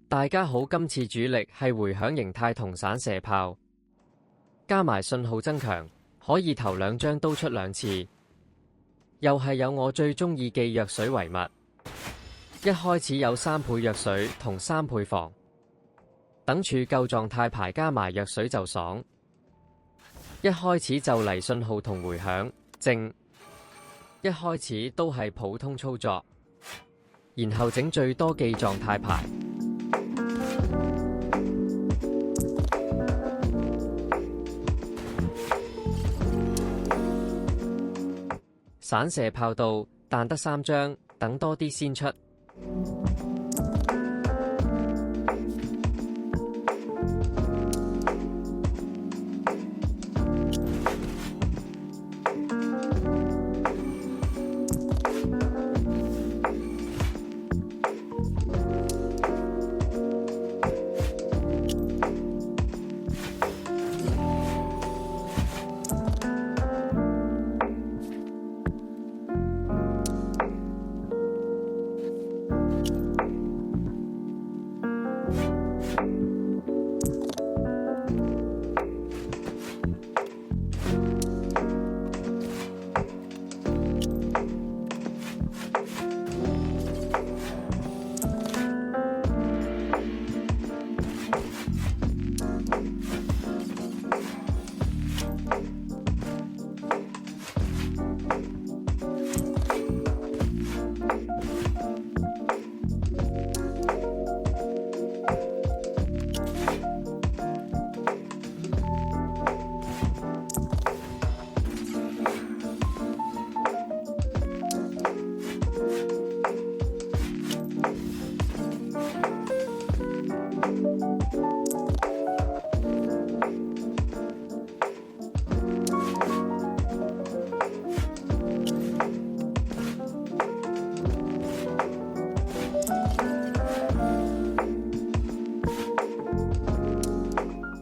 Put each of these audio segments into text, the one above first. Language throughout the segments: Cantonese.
大家好，今次主力係迴響形態同散射炮，加埋信號增強，可以頭兩張都出兩次。又係有我最中意記藥水為物，一開始有3倍藥水同3倍防，等儲夠狀態牌加埋藥水就爽。一開始就嚟信號同迴響，正。一開始都係普通操作，然後整最多記狀態牌。散射炮到，但得3張，等多啲先出。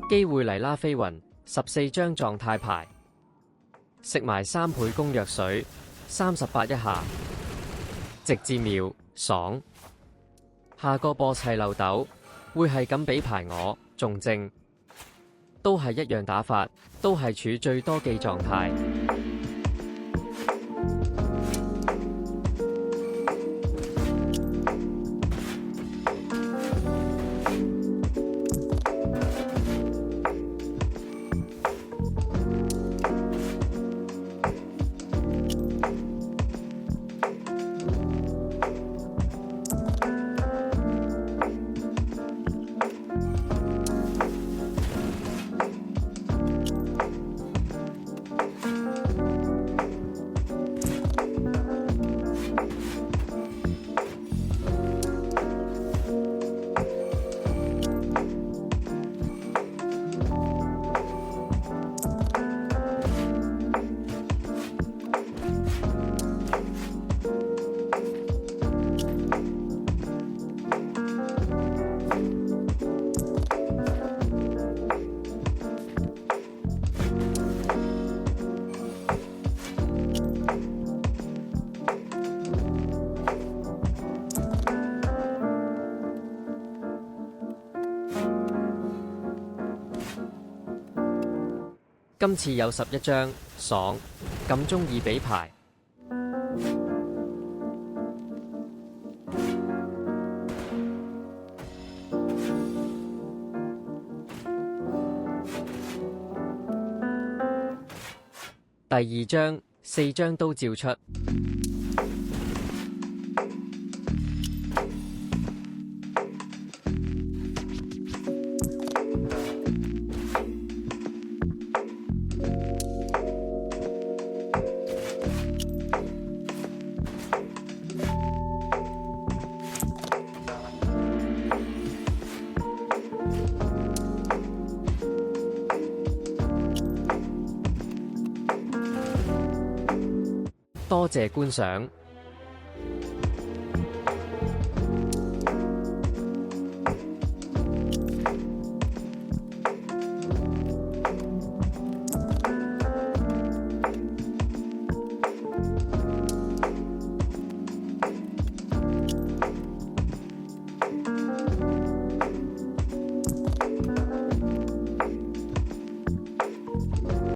機會嚟啦飛雲，14張狀態牌，食埋3倍攻藥水，38一下，直至秒爽。下個播砌漏斗，會係咁俾牌我，仲正，都係一樣打法，都係儲最多記狀態。今次有11張，爽，咁鍾意俾牌。第2張，4張都照出。多謝觀賞。